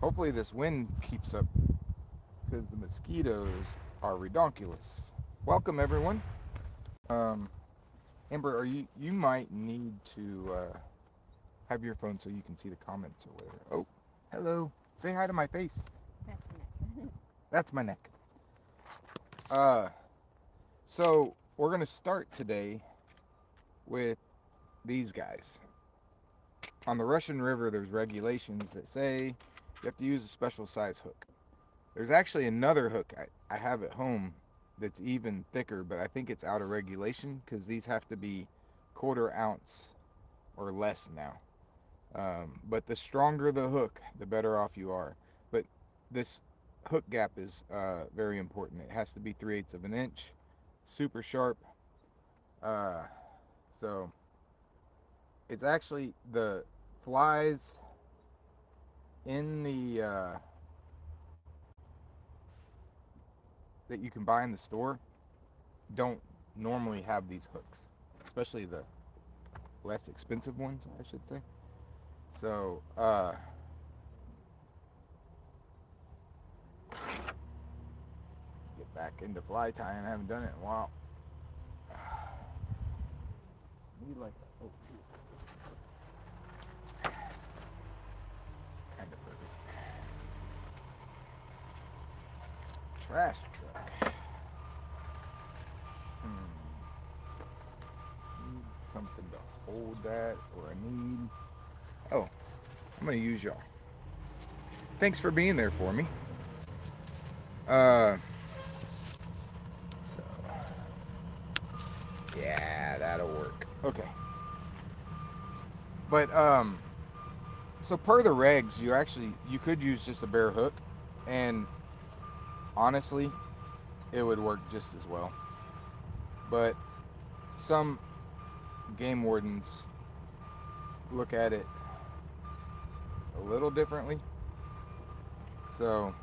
Hopefully this wind keeps up because the mosquitoes are redonkulous. Welcome everyone. Um, Amber, you might need to have your phone so you can see the comments or whatever. Oh, hello. Say hi to my face. That's the neck. That's my neck. Uh, so we're gonna start today with these guys. On the Russian River, there's regulations that say you have to use a special size hook. There's actually another hook I have at home that's even thicker, but I think it's out of regulation because these have to be 1/4 ounce or less now. But the stronger the hook, the better off you are. But this hook gap is very important. It has to be 3/8 of an inch, super sharp. Uh, so it's actually the flies in the that you can buy in the store don't normally have these hooks, especially the less expensive ones, I should say. So, get back into fly tying. I haven't done it in a while. Need like a, oh, kind of perfect. Trash truck. Need something to hold that, or I need. Oh, I'm gonna use y'all. Thanks for being there for me. Uh, so yeah, that'll work. Okay. But so per the regs, you could use just a bare hook, and honestly, it would work just as well. But some game wardens look at it a little differently. So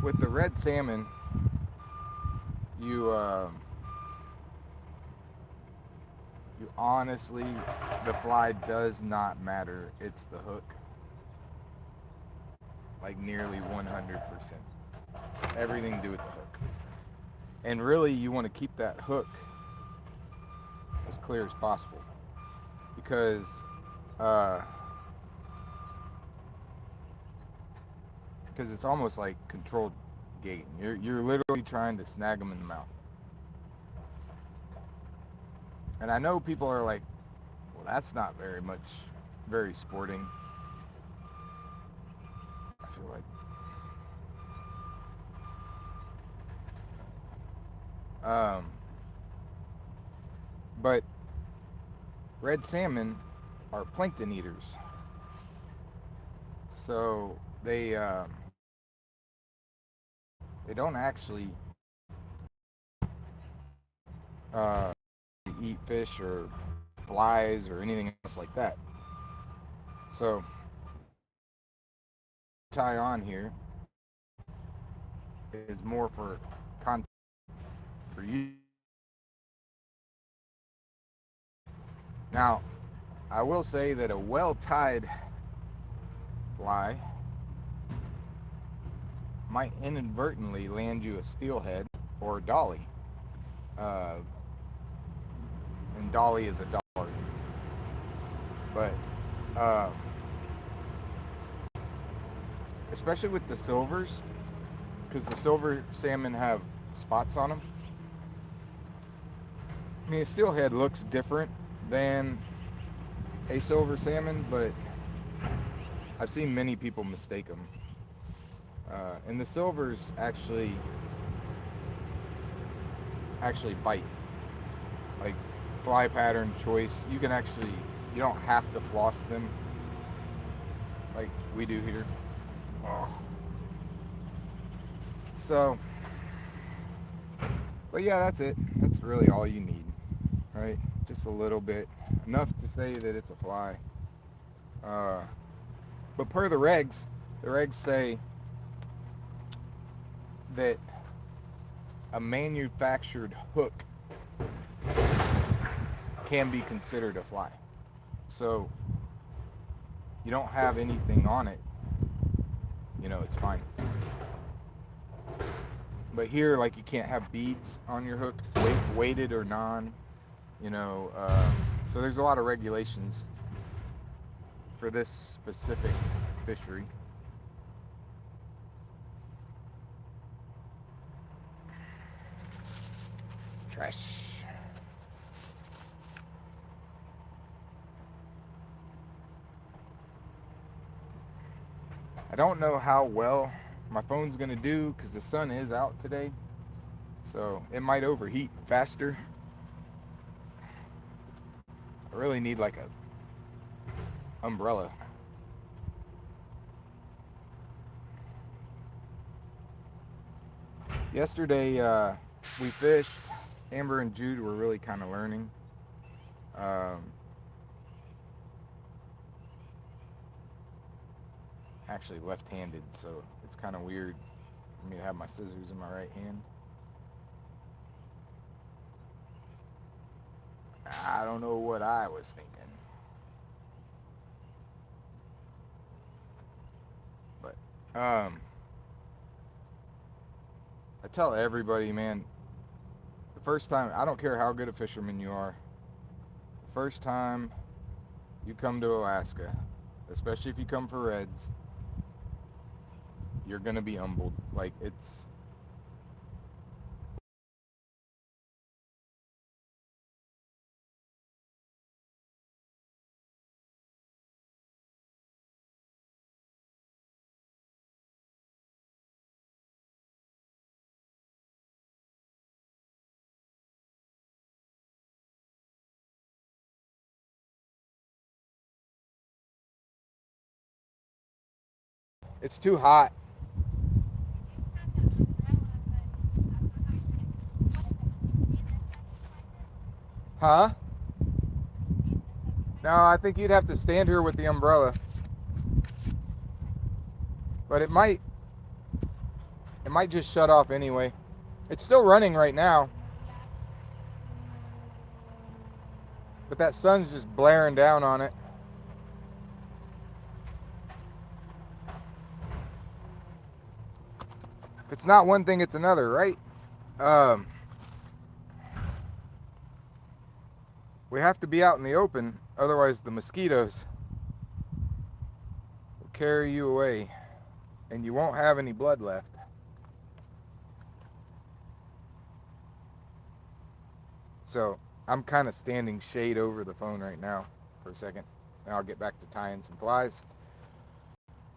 with the red salmon, you you honestly, the fly does not matter. It's the hook, like nearly 100%. Everything to do with the hook. And really, you want to keep that hook as clear as possible because uh, it's almost like controlled gating. You're literally trying to snag them in the mouth. And I know people are like, well, that's not very sporting. I feel like, but red salmon are plankton eaters, so they don't actually uh, eat fish or flies or anything else like that. So tie on here is more for content for you. Now, I will say that a well-tied fly might inadvertently land you a steelhead or a dolly. Uh, and dolly is a dollar. But uh, especially with the silvers, because the silver salmon have spots on them. I mean, a steelhead looks different than a silver salmon, but I've seen many people mistake them. And the silvers actually bite. Like fly pattern choice, you don't have to floss them like we do here. Oh. So, but yeah, that's it. That's really all you need, right? Just a little bit, enough to say that it's a fly. Uh, but per the regs say that a manufactured hook can be considered a fly. So you don't have anything on it, you know, it's fine. But here, like, you can't have beads on your hook, weighted or non, you know. So there's a lot of regulations for this specific fishery. Trash. I don't know how well my phone's gonna do because the sun is out today, so it might overheat faster. I really need like a umbrella. Yesterday we fished. Amber and Jude were really kind of learning. Actually left-handed, so it's kind of weird for me to have my scissors in my right hand. I don't know what I was thinking. But I tell everybody, man, the first time, I don't care how good a fisherman you are, the first time you come to Alaska, especially if you come for reds, you're gonna be humbled. Like, it's too hot. Huh? No, I think you'd have to stand here with the umbrella. But it might just shut off anyway. It's still running right now. But that sun's just blaring down on it. If it's not one thing, it's another, right? We have to be out in the open, otherwise the mosquitoes will carry you away and you won't have any blood left. So I'm kind of standing shade over the phone right now for a second, and I'll get back to tying some flies.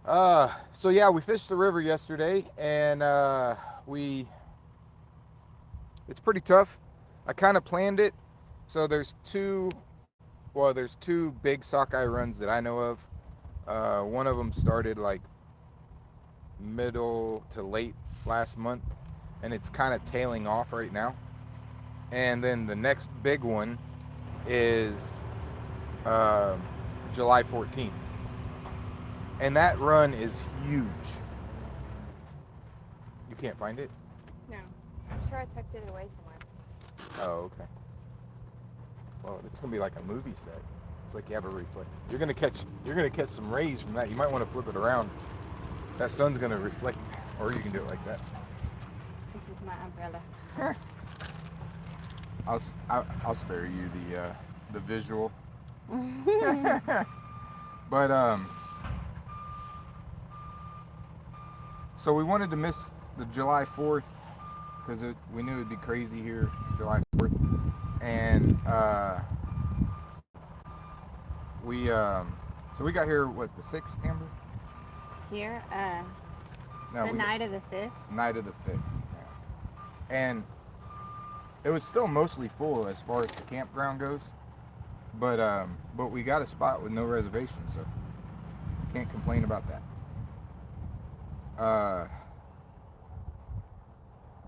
So yeah, we fished the river yesterday, and it's pretty tough. I kind of planned it. So there's two big sockeye runs that I know of. One of them started like middle to late last month, and it's kind of tailing off right now. And then the next big one is July 14th. And that run is huge. You can't find it? No. I'm sure I tucked it away somewhere. Oh, okay. Well, it's gonna be like a movie set. It's like you have a reflect. You're gonna catch some rays from that. You might want to flip it around. That sun's gonna reflect, or you can do it like that. This is my umbrella. I'll spare you the visual. But so we wanted to miss the July 4th because we knew it'd be crazy here July 4th, and so we got here what, the 6th, Amber? Here, No, the night of the 5th. Night of the 5th. Yeah. And it was still mostly full as far as the campground goes, but we got a spot with no reservations, so can't complain about that.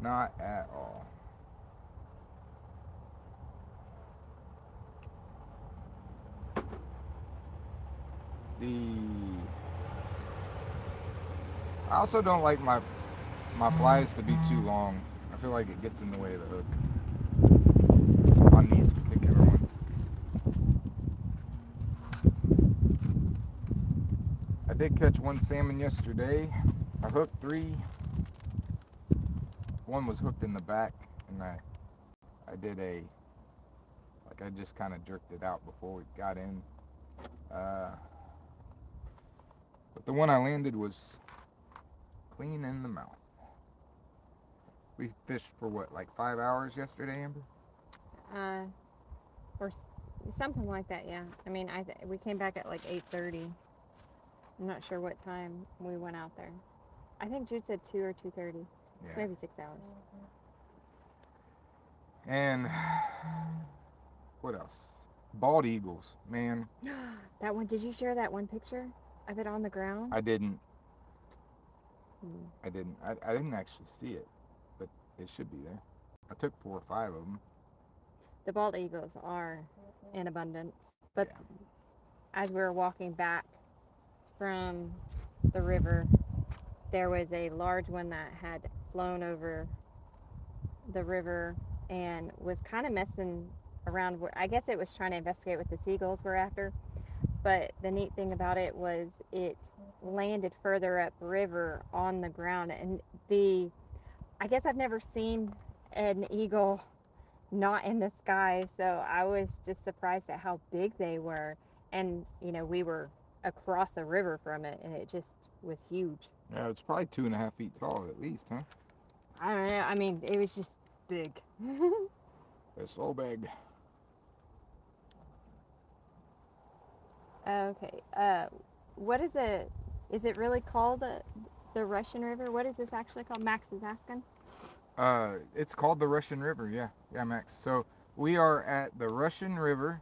Not at all. I also don't like my flies to be too long. I feel like it gets in the way of the hook on these particular ones. did catch one salmon yesterday. I hooked 3. One was hooked in the back, and I did I just kind of jerked it out before we got in. But the one I landed was clean in the mouth. We fished for what, like 5 hours yesterday, Amber? Or something like that, yeah. I mean, we came back at like 8:30. I'm not sure what time we went out there. I think Jude said 2 or 2:30. Yeah. It's maybe 6 hours. And what else? Bald eagles, man. That one, did you share that one picture of it on the ground? I didn't. I didn't actually see it, but it should be there. I took 4 or 5 of them. The bald eagles are in abundance, but as we were walking back from the river, there was a large one that had flown over the river and was kind of messing around. I guess it was trying to investigate what the seagulls were after, but the neat thing about it was it landed further up river on the ground, and I guess I've never seen an eagle not in the sky, so I was just surprised at how big they were. And we were across a river from it, and it just was huge. Yeah, it's probably 2.5 feet tall at least, huh? I don't know. I mean, it was just big. It's so big. Okay. What is it? Is it really called the Russian River? What is this actually called? Max is asking. It's called the Russian River. Yeah, Max. So we are at the Russian River,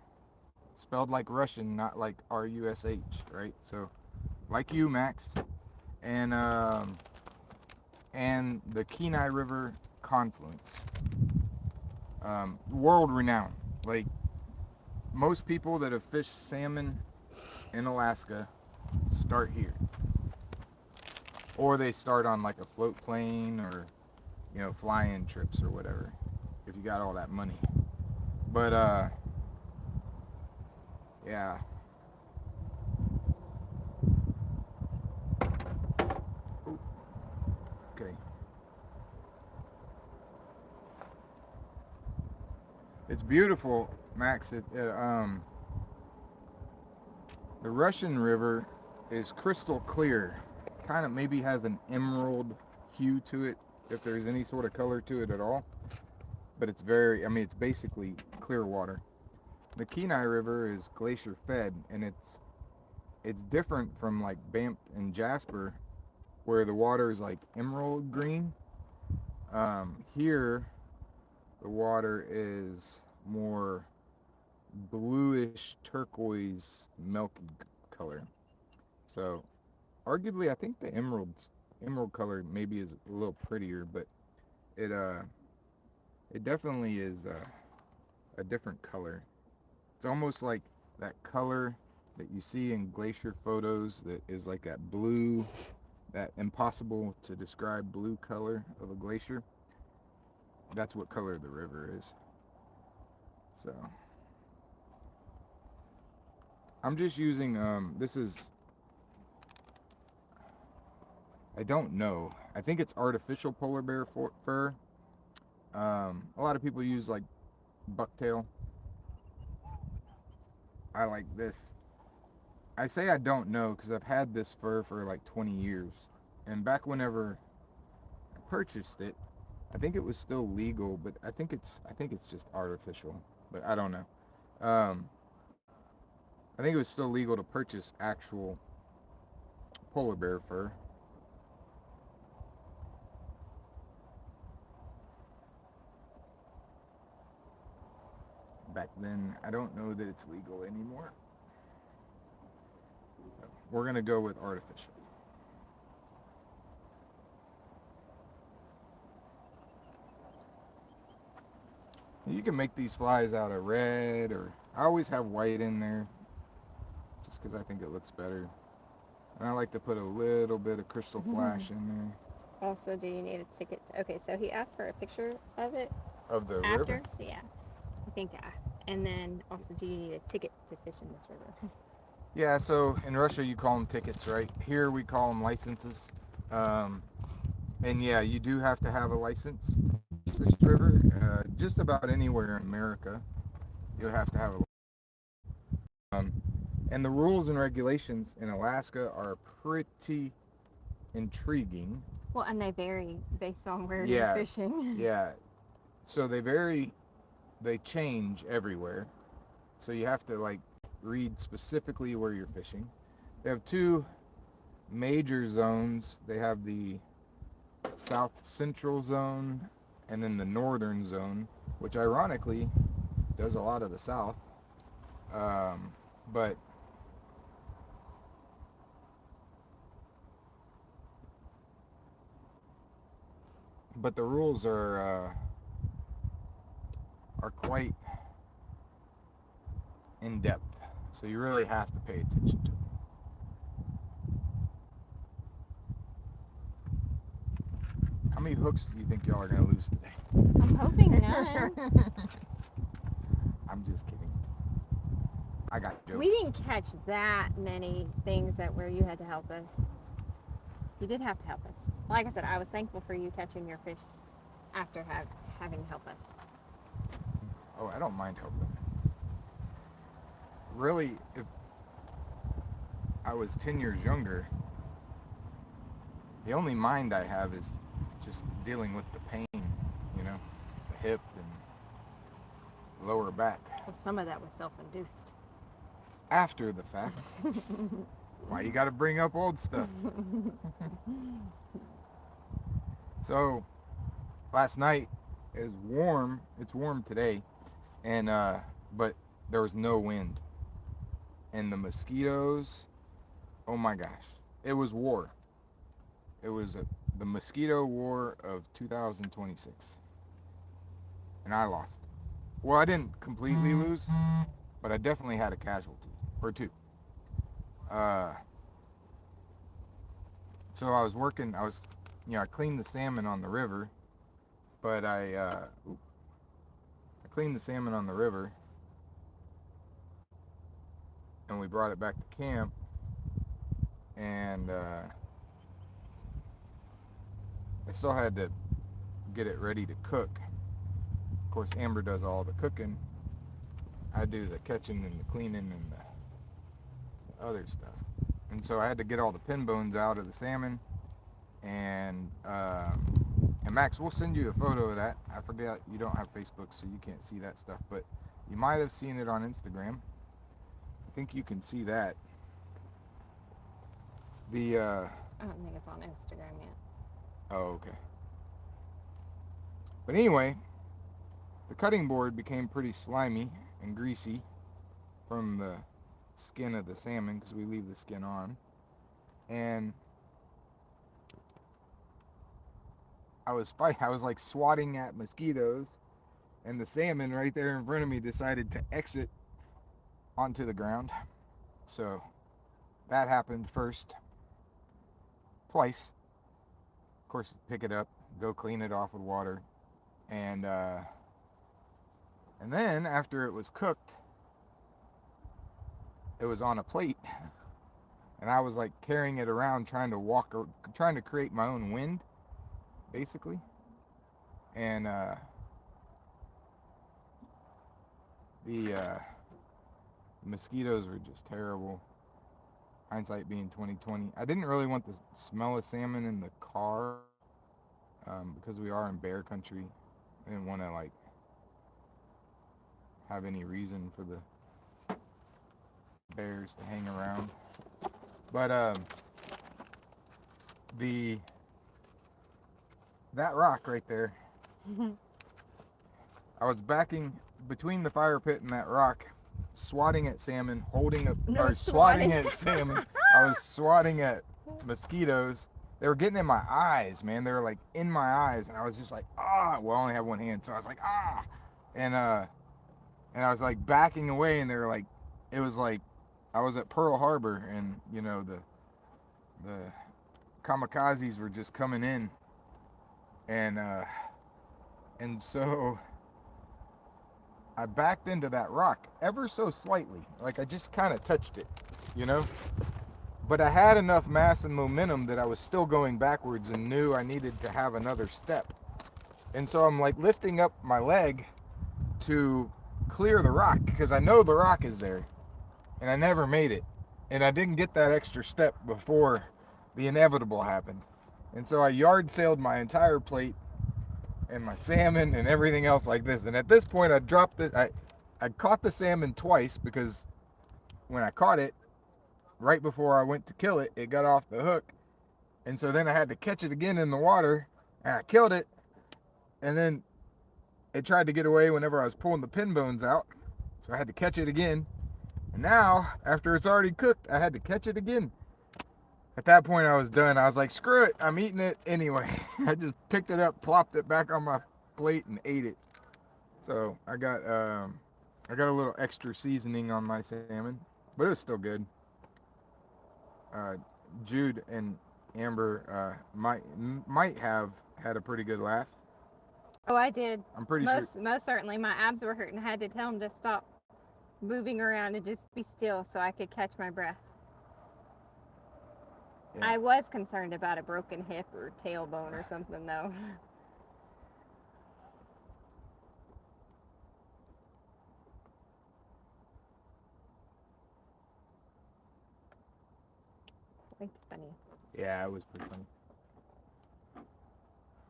spelled like Russian, not like R-U-S-H, right? So, like you, Max, and the Kenai River confluence. World renowned. Like, most people that have fished salmon in Alaska start here, or they start on like a float plane, or fly-in trips or whatever, if you got all that money. But yeah. Ooh. Okay. It's beautiful, Max. The Russian River is crystal clear. Kind of maybe has an emerald hue to it, if there's any sort of color to it at all. But it's it's basically clear water. The Kenai River is glacier fed, and it's different from like Banff and Jasper, where the water is like emerald green. Here, the water is more bluish turquoise milky color. So arguably, I think the emerald color maybe is a little prettier, but it definitely is a different color. It's almost like that color that you see in glacier photos, that is like that blue, that impossible to describe blue color of a glacier. That's what color the river is. So I'm just using this is, I don't know, I think it's artificial polar bear fur. A lot of people use like bucktail. I like this. I say I don't know because I've had this fur for like 20 years, and back whenever I purchased it, I think it was still legal, but I think it's just artificial, but I don't know. I think it was still legal to purchase actual polar bear fur. Back then, I don't know that it's legal anymore. So we're gonna go with artificial. You can make these flies out of red, or I always have white in there, just because I think it looks better. And I like to put a little bit of crystal flash in there. Also, do you need a ticket? Okay, so he asked for a picture of it. Of the after, river? So yeah, I think, and then also, do you need a ticket to fish in this river? Yeah, so in Russia you call them tickets, right? Here we call them licenses. Um, and yeah, you do have to have a license to fish this river. Just about anywhere in America, you have to have a. Um, and the rules and regulations in Alaska are pretty intriguing. Well, and they vary based on where you're Yeah, fishing. yeah. So they vary, they change everywhere. So you have to like read specifically where you're fishing. They have two major zones. They have the South Central Zone and then the Northern Zone, which ironically does a lot of the South. Um, but but the rules are quite in depth, so you really have to pay attention to them. How many hooks do you think y'all are gonna lose today? I'm hoping none. I'm just kidding. I got jokes. We didn't catch that many things that where you had to help us. You did have to help us. Like I said, I was thankful for you catching your fish after having to help us. Oh, I don't mind helping. Really, if I was 10 years younger, the only mind I have is just dealing with the pain, the hip and lower back. Well, some of that was self-induced. After the fact. Why you gotta bring up old stuff? So, last night it was warm. It's warm today, and but there was no wind, and the mosquitoes. Oh my gosh, it was war. It was the mosquito war of 2026, and I lost. Well, I didn't completely lose, but I definitely had a casualty or two. Uh, so I was working. I cleaned the salmon on the river, but I cleaned the salmon on the river, and we brought it back to camp, and I still had to get it ready to cook. Of course, Amber does all the cooking. I do the catching and the cleaning and the other stuff. And so I had to get all the pin bones out of the salmon. And Max, we'll send you a photo of that. I forget you don't have Facebook, so you can't see that stuff, but you might have seen it on Instagram. I think you can see that. I don't think it's on Instagram yet. Oh, okay. But anyway, the cutting board became pretty slimy and greasy from the skin of the salmon because we leave the skin on. And I was like swatting at mosquitoes, and the salmon right there in front of me decided to exit onto the ground. So that happened first, twice. Of course, pick it up, go clean it off with water, and then after it was cooked, it was on a plate, and I was like carrying it around, trying to create my own wind, basically, and the mosquitoes were just terrible. Hindsight being 2020. I didn't really want the smell of salmon in the car because we are in bear country. I didn't want to like have any reason for the bears to hang around. But that rock right there, I was backing between the fire pit and that rock, swatting at salmon, swatting at salmon. I was swatting at mosquitoes. They were getting in my eyes, man. They were like in my eyes, and I was just like, ah. Well, I only have one hand, so I was like, ah, and I was like backing away, and they were like, it was like I was at Pearl Harbor, and the kamikazes were just coming in, and so I backed into that rock ever so slightly, like I just kind of touched it, you know? But I had enough mass and momentum that I was still going backwards and knew I needed to have another step. And so I'm like lifting up my leg to clear the rock because I know the rock is there. And I never made it. And I didn't get that extra step before the inevitable happened. And so I yard sailed my entire plate and my salmon and everything else like this. And at this point I dropped it. I caught the salmon twice because when I caught it, right before I went to kill it, it got off the hook. And so then I had to catch it again in the water and I killed it. And then it tried to get away whenever I was pulling the pin bones out. So I had to catch it again. And now, after it's already cooked, I had to catch it again. At that point, I was done. I was like, screw it. I'm eating it anyway. I just picked it up, plopped it back on my plate, and ate it. So I got a little extra seasoning on my salmon, but it was still good. Jude and Amber might have had a pretty good laugh. Oh, I did. I'm pretty sure. Most certainly. My abs were hurting. I had to tell them to stop moving around and just be still so I could catch my breath. Yeah. I was concerned about a broken hip or tailbone or something, though. Quite funny. Yeah, it was pretty funny.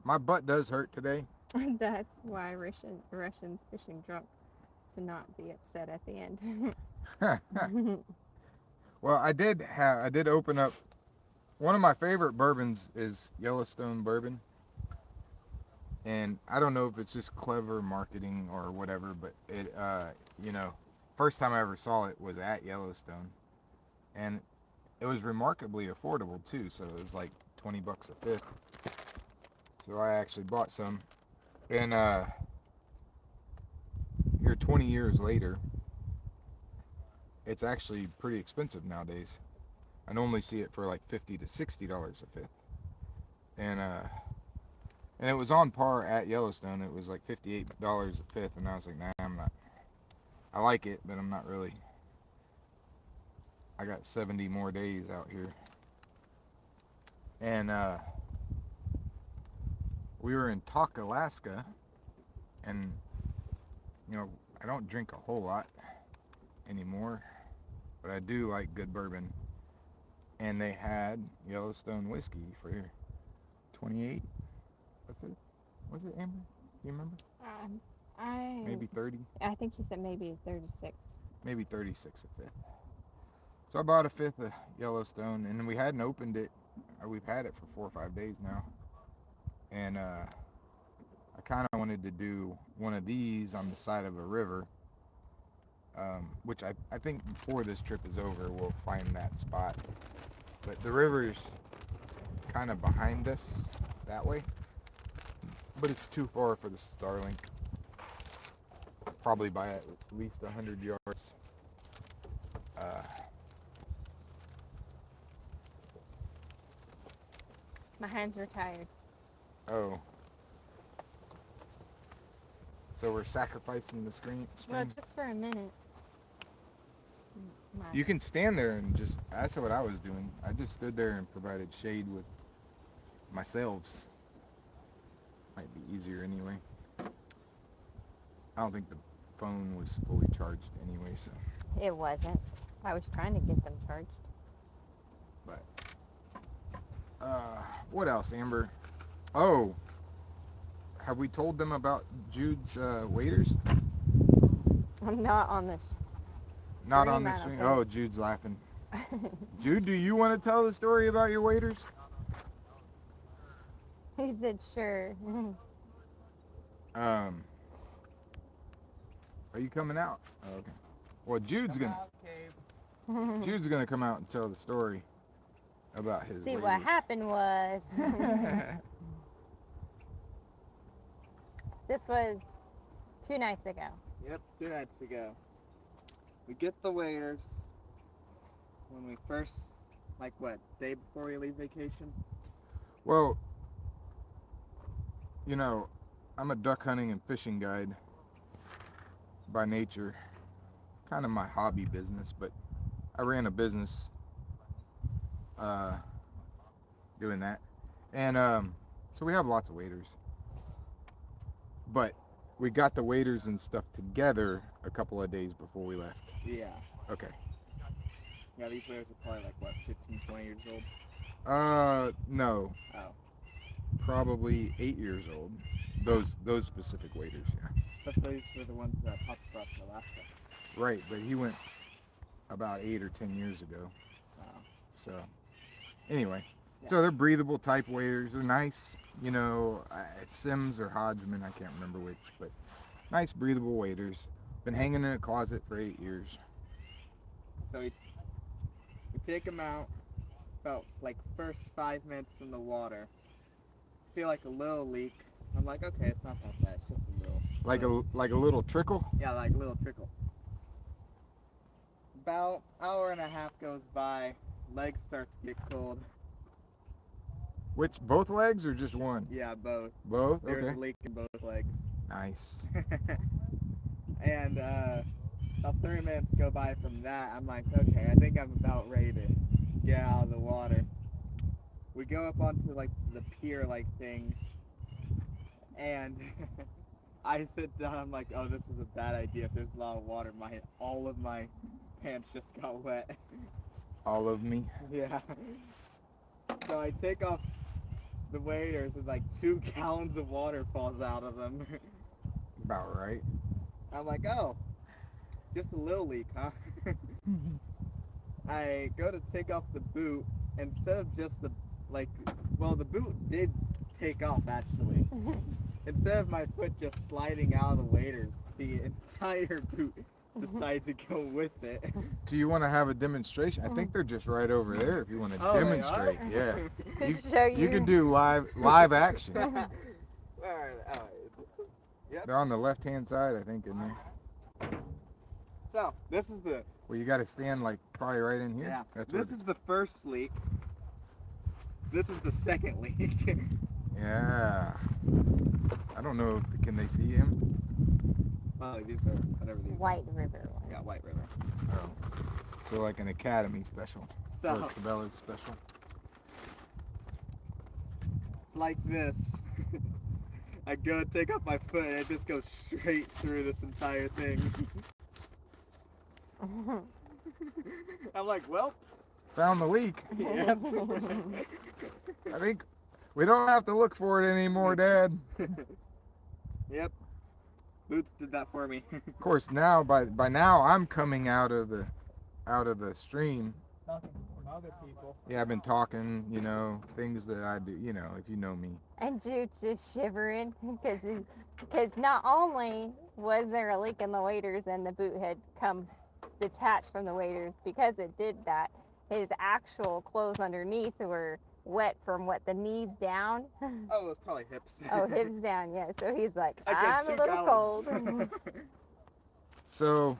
My butt does hurt today. That's why Russians fishing drunk, to not be upset at the end. Well, I did open up. One of my favorite bourbons is Yellowstone bourbon. And I don't know if it's just clever marketing or whatever, but it, first time I ever saw it was at Yellowstone. And it was remarkably affordable too, so it was like $20 a fifth. So I actually bought some. And here 20 years later, it's actually pretty expensive nowadays. I normally see it for like $50 to $60 a fifth. And it was on par at Yellowstone. It was like $58 a fifth, and I was like, nah, I'm not. I like it, but I'm not really. I got 70 more days out here. And we were in Tok, Alaska, and I don't drink a whole lot anymore, but I do like good bourbon. And they had Yellowstone whiskey for $28. Was it, Amber? Do you remember? Maybe 30. I think you said maybe 36. Maybe 36 a fifth. So I bought a fifth of Yellowstone, and we hadn't opened it. We've had it for 4 or 5 days now. And I kind of wanted to do one of these on the side of a river, which I think before this trip is over, we'll find that spot. But the river's kind of behind us that way. But it's too far for the Starlink. Probably by at least 100 yards. My hands were tired. Oh. So we're sacrificing the screen? Well, just for a minute. You can stand there and just, that's what I was doing. I just stood there and provided shade with my selves. Might be easier anyway. I don't think the phone was fully charged anyway, so. It wasn't. I was trying to get them charged. But, what else, Amber? Oh, have we told them about Jude's waders? I'm not on this. Not on the stream. Oh, Jude's laughing. Jude, do you want to tell the story about your waders? He said sure. Are you coming out? Oh, okay. Well, Jude's gonna come out and tell the story about his. See, waders. what happened was. This was 2 nights ago. Yep, 2 nights ago. We get the waders when we first, day before we leave vacation? Well, I'm a duck hunting and fishing guide by nature. Kind of my hobby business, but I ran a business doing that, and so we have lots of waders. But we got the waders and stuff together a couple of days before we left. Yeah. Okay. Yeah, these waders are probably like, what, 15, 20 years old? No. Oh. Probably 8 years old. Those specific waders, yeah. But those were the ones that popped up in Alaska. Right, but he went about 8 or 10 years ago. Wow. So, anyway. Yeah. So they're breathable type waders. They're nice, you know, Sims or Hodgman, I can't remember which, but nice breathable waders. Been hanging in a closet for 8 years. So we take them out, about like first 5 minutes in the water. Feel like a little leak. I'm like, okay, it's not that bad. It's just a little. Like a little trickle? Yeah, like a little trickle. About hour and a half goes by. Legs start to get cold. Which, both legs or just one? Yeah, both. Both? There's Okay. a leak in both legs. Nice. And about 30 minutes go by from that. I'm like, okay, I think I'm about ready to get out of the water. We go up onto like the pier like thing, and I sit down. I'm like, oh, this is a bad idea. If there's a lot of water, all of my pants just got wet. All of me. Yeah. So I take off the waders, and like 2 gallons of water falls out of them. About right. I'm like, oh, just a little leak, huh? I go to take off the boot, instead of just the boot did take off actually. Instead of my foot just sliding out of the waders, the entire boot decided to go with it. Do you want to have a demonstration? I think they're just right over there if you want to Oh, they demonstrate. are? Yeah. Show You can do live action. Alright. Yep. They're on the left-hand side, I think, isn't there? So, this is the Well, you got to stand like probably right in here. yeah. That's This is the first leak. This is the second leak. Yeah. I don't know. Can they see him? Oh, these are whatever these. White River one. Yeah, White River. Oh. So like an Academy special. Or So Cabela's special. it's like this. I go to take off my foot and it just goes straight through this entire thing. I'm like, well, Found the leak. yep. I think we don't have to look for it anymore, Dad. Yep. Boots did that for me. Of course, now by now I'm coming out of the stream. Talking to some other people. Yeah, I've been talking, you know, things that I do, you know, if you know me. And Jude just shivering because not only was there a leak in the waders and the boot had come detached from the waders, because it did that, his actual clothes underneath were wet from what, the knees down? Oh, it was probably hips. Oh, hips down, yeah. So he's like, I I'm get a 2 little gallons. cold. So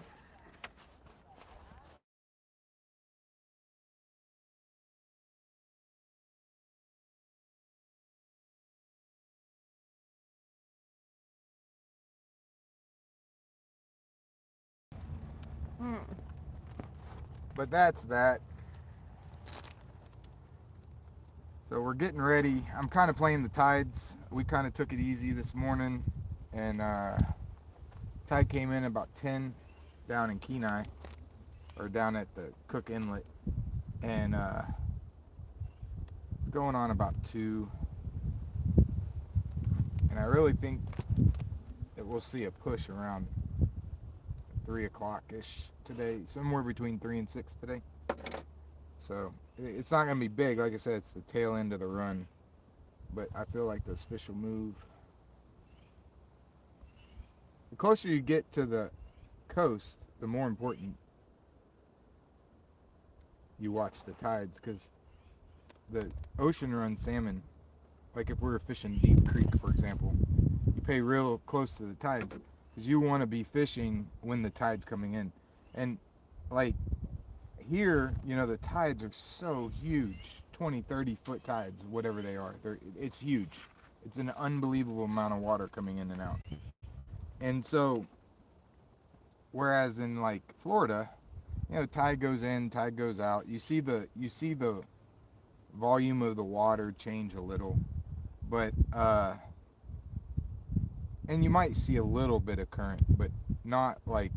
Hmm. but that's that. So we're getting ready. I'm kind of playing the tides. We kind of took it easy this morning, and tide came in about 10 down in Kenai, or down at the Cook Inlet, and it's going on about 2. And I really think that we'll see a push around 3 o'clock-ish today, somewhere between 3 and 6 today. So it's not going to be big. Like I said, it's the tail end of the run. But I feel like those fish will move. The closer you get to the coast, the more important you watch the tides, because the ocean run salmon, like if we were fishing Deep Creek, for example, you pay real close to the tides because you want to be fishing when the tide's coming in. And like here, you know, the tides are so huge, 20, 30 foot tides, whatever they are. It's huge. It's an unbelievable amount of water coming in and out. And so, whereas in like Florida, you know, tide goes in, tide goes out. You see the volume of the water change a little, but and you might see a little bit of current, but not like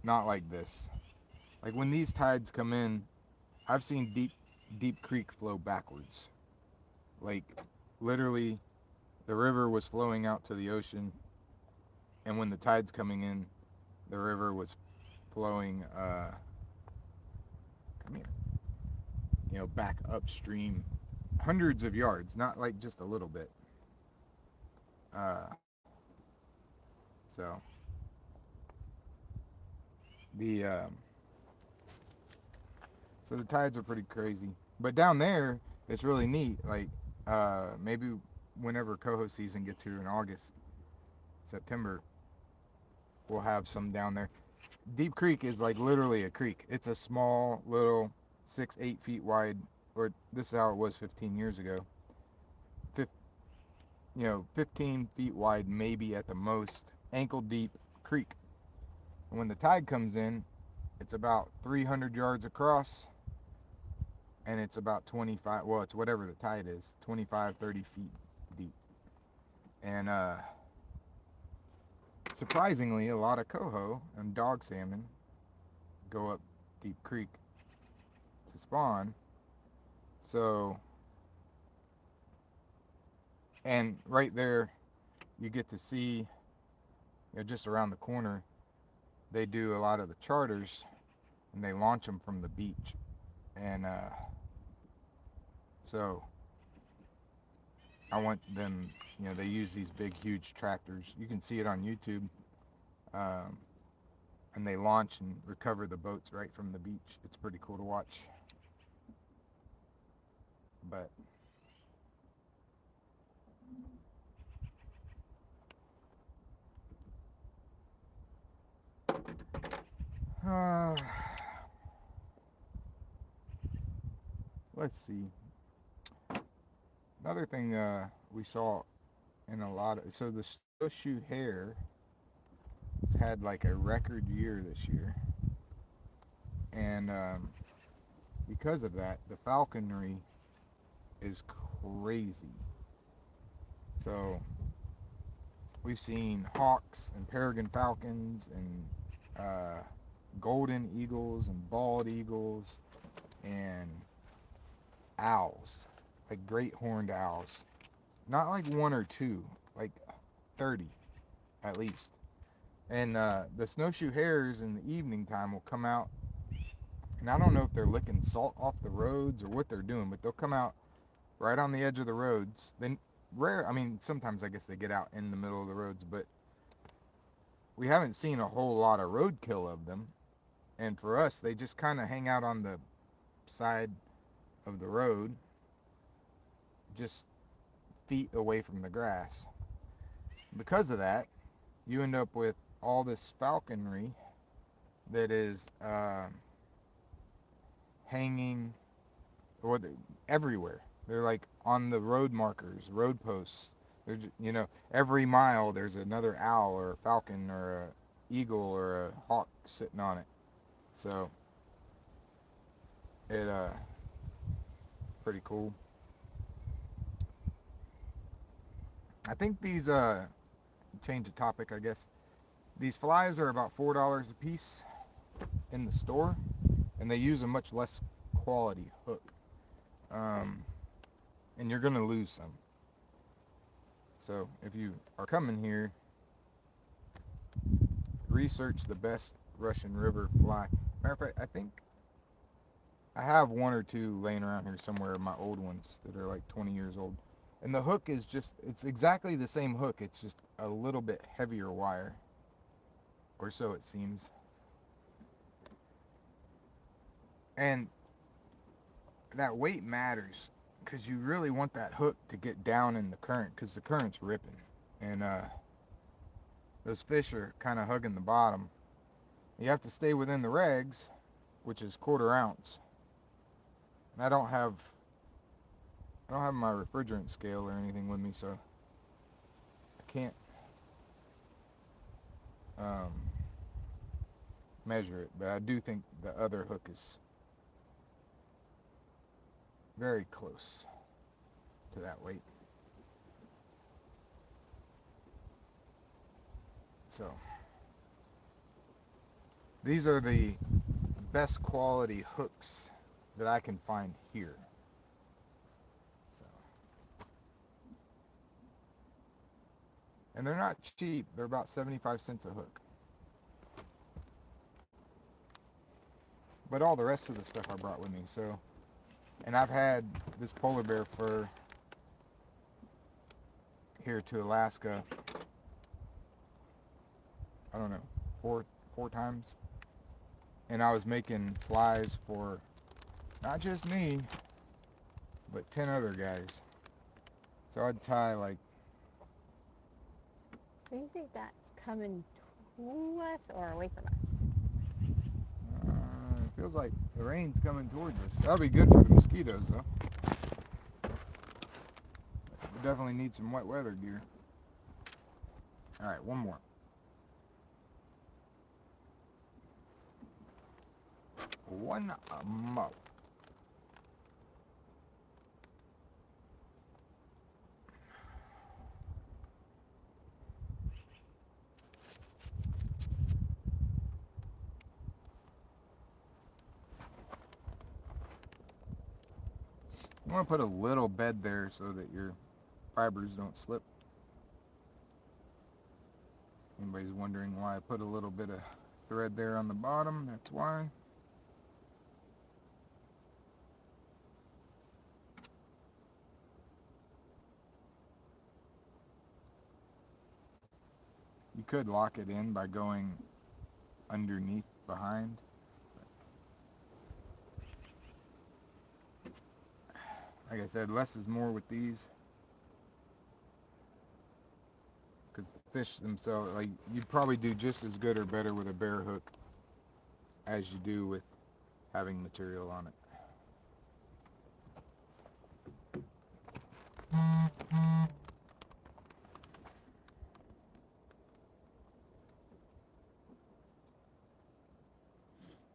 not like this. Like when these tides come in, I've seen deep creek flow backwards. Like literally the river was flowing out to the ocean, and when the tide's coming in, the river was flowing come here, you know, back upstream hundreds of yards, not like just a little bit. Uh, so the so the tides are pretty crazy. But down there, it's really neat. Like maybe whenever coho season gets here in August, September, we'll have some down there. Deep Creek is like literally a creek. It's a small little 6-8 feet wide, or this is how it was 15 years ago. You know, 15 feet wide, maybe at the most, ankle deep creek. And when the tide comes in, it's about 300 yards across, and it's about 25, well, it's whatever the tide is, 25, 30 feet deep. And surprisingly, a lot of coho and dog salmon go up Deep Creek to spawn. So, and right there, you get to see, you know, just around the corner, they do a lot of the charters, and they launch them from the beach. And so I want them, you know, they use these big, huge tractors. You can see it on YouTube. And they launch and recover the boats right from the beach. It's pretty cool to watch. But let's see. Another thing we saw in a lot of, so the snowshoe hare has had like a record year this year, and because of that, the falconry is crazy. So we've seen hawks and peregrine falcons and golden eagles and bald eagles and owls, like great horned owls. Not like one or two, like 30 at least. And the snowshoe hares in the evening time will come out, and I don't know if they're licking salt off the roads or what they're doing, but they'll come out right on the edge of the roads. Then I mean, sometimes I guess they get out in the middle of the roads, but we haven't seen a whole lot of roadkill of them. And for us, they just kind of hang out on the side of the road, just feet away from the grass. Because of that, you end up with all this falconry that is hanging everywhere. They're like on the road markers, road posts. They're, you know, every mile there's another owl or a falcon or a eagle or a hawk sitting on it. So it pretty cool. I think these change the topic, I guess. These flies are about $4 a piece in the store, and they use a much less quality hook. And you're gonna lose some. So if you are coming here, research the best Russian River fly. Matter of fact, I think I have one or two laying around here somewhere, my old ones that are like 20 years old. And the hook is just, it's exactly the same hook, it's just a little bit heavier wire, or so it seems. And that weight matters, because you really want that hook to get down in the current, because the current's ripping. And those fish are kind of hugging the bottom. You have to stay within the regs, which is 1/4 ounce. And I don't have my refrigerant scale or anything with me, so I can't measure it, but I do think the other hook is very close to that weight. So these are the best quality hooks that I can find here. So, and they're not cheap. They're about 75 cents a hook. But all the rest of the stuff I brought with me. So, and I've had this polar bear fur here to Alaska, I don't know, four times. And I was making flies for not just me, but 10 other guys. So I'd tie like, So you think that's coming to us or away from us? it feels like the rain's coming towards us. That'll be good for the mosquitoes though. We definitely need some wet weather gear. Alright, one more. One more. You want to put a little bed there so that your fibers don't slip. Anybody's wondering why I put a little bit of thread there on the bottom, that's why. You could lock it in by going underneath behind. Like I said, less is more with these. Because the fish themselves, like, you'd probably do just as good or better with a bare hook as you do with having material on it.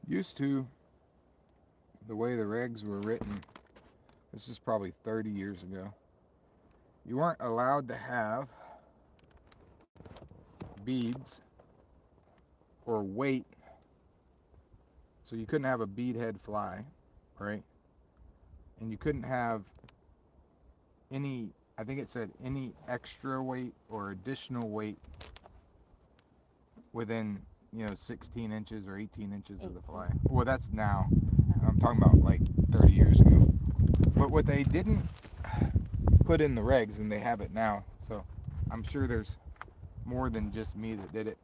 Used to, the way the regs were written, this is probably 30 years ago, you weren't allowed to have beads or weight. So you couldn't have a bead head fly, right? And you couldn't have any, I think it said any extra weight or additional weight within, 16 inches or 18 inches of the fly. Well, that's now. I'm talking about like 30 years ago. But what they didn't put in the regs, and they have it now, so I'm sure there's more than just me that did it.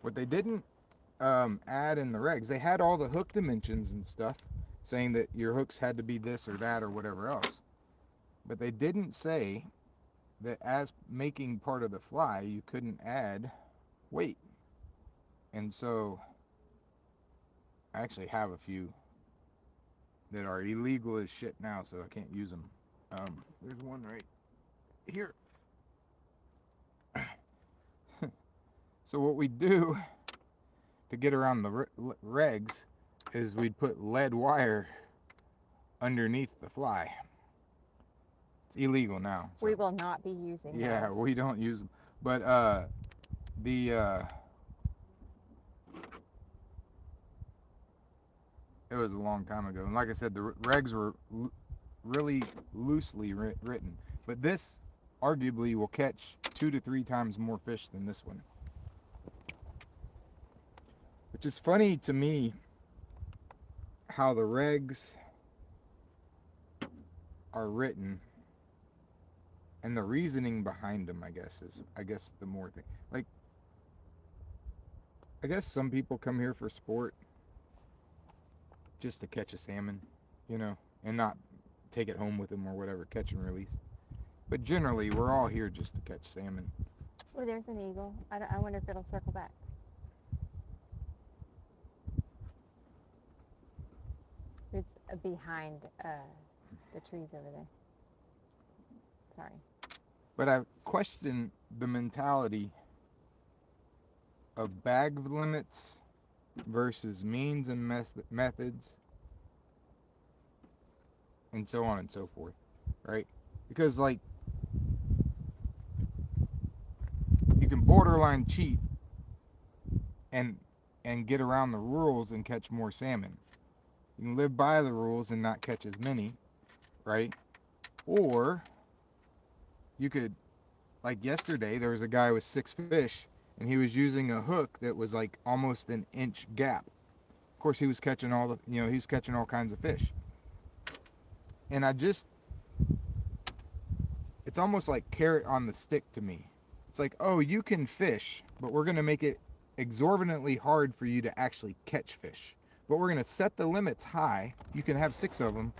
What they didn't add in the regs, they had all the hook dimensions and stuff, saying that your hooks had to be this or that or whatever else. But they didn't say that as making part of the fly, you couldn't add weight. And so I actually have a few that are illegal as shit now, so I can't use them. There's one right here. So what we do to get around the regs is we'd put lead wire underneath the fly. It's illegal now. So. We will not be using Yeah, those. we don't use them. But it was a long time ago. And like I said, the regs were really loosely written. But this arguably will catch 2 to 3 times more fish than this one. Which is funny to me how the regs are written and the reasoning behind them, I guess the more thing. Like, I guess some people come here for sport just to catch a salmon, and not take it home with them or whatever, catch and release. But generally, we're all here just to catch salmon. Oh, there's an eagle. I wonder if it'll circle back. It's behind the trees over there. Sorry. But I question the mentality of bag limits versus means and methods, and so on and so forth, right? Because like you can borderline cheat and get around the rules and catch more salmon. You can live by the rules and not catch as many, right? Or you could, like yesterday, there was a guy with 6 fish, and he was using a hook that was like almost an inch gap. Of course, he was catching all the, he was catching all kinds of fish. And it's almost like carrot on the stick to me. It's like, oh, you can fish, but we're going to make it exorbitantly hard for you to actually catch fish. But we're going to set the limits high. You can have 6 of them,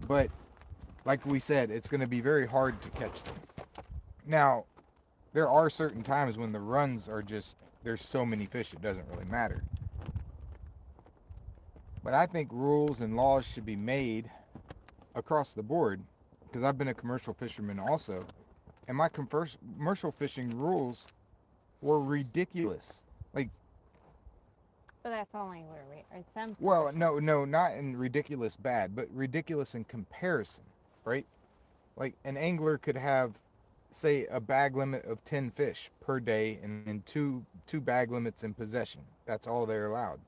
but like we said, it's going to be very hard to catch them. Now, there are certain times when the runs are just, there's so many fish it doesn't really matter. But I think rules and laws should be made across the board, because I've been a commercial fisherman also, and my commercial fishing rules were ridiculous. Like, But that's only where we are. Some. well, no, not in ridiculous bad, but ridiculous in comparison, right? Like an angler could have, say, a bag limit of 10 fish per day, and then two bag limits in possession. That's all they're allowed.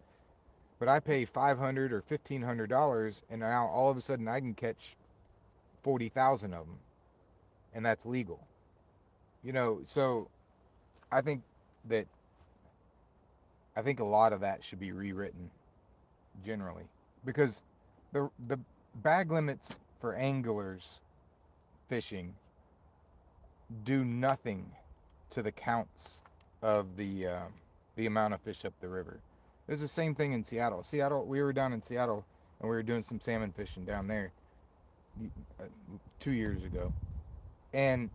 But I pay $500 or $1,500, and now all of a sudden I can catch 40,000 of them, and that's legal. So I think a lot of that should be rewritten generally, because the bag limits for anglers fishing do nothing to the counts of the amount of fish up the river. There's the same thing in Seattle. We were down in Seattle and we were doing some salmon fishing down there 2 years ago, and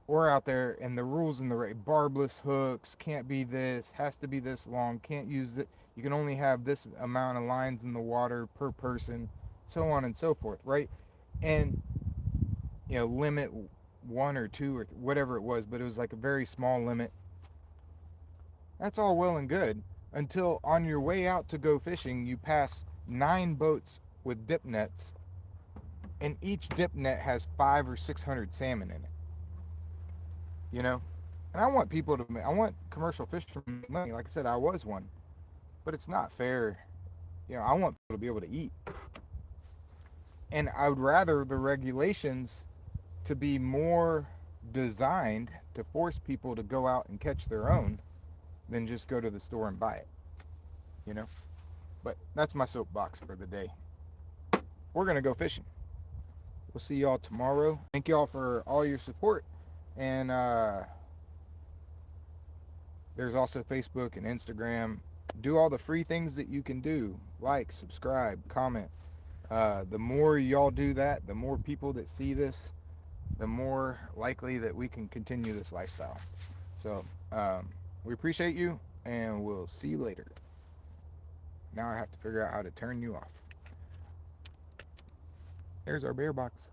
we're out there, and the rules in the barbless hooks, can't be this, has to be this long, can't use it, you can only have this amount of lines in the water per person, so on and so forth, right? And limit 1 or 2 or whatever it was, but it was like a very small limit. That's all well and good until on your way out to go fishing, you pass 9 boats with dip nets, and each dip net has 500 or 600 salmon in it. And I want commercial fishermen to make money. Like I said, I was one, but it's not fair. I want people to be able to eat, and I would rather the regulations to be more designed to force people to go out and catch their own than just go to the store and buy it. But that's my soapbox for the day. We're gonna go fishing. We'll see y'all tomorrow. Thank y'all for all your support. And there's also Facebook and Instagram. Do all the free things that you can do. Like, subscribe, comment. The more y'all do that, the more people that see this, the more likely that we can continue this lifestyle. So we appreciate you, and we'll see you later. Now I have to figure out how to turn you off. There's our bear box.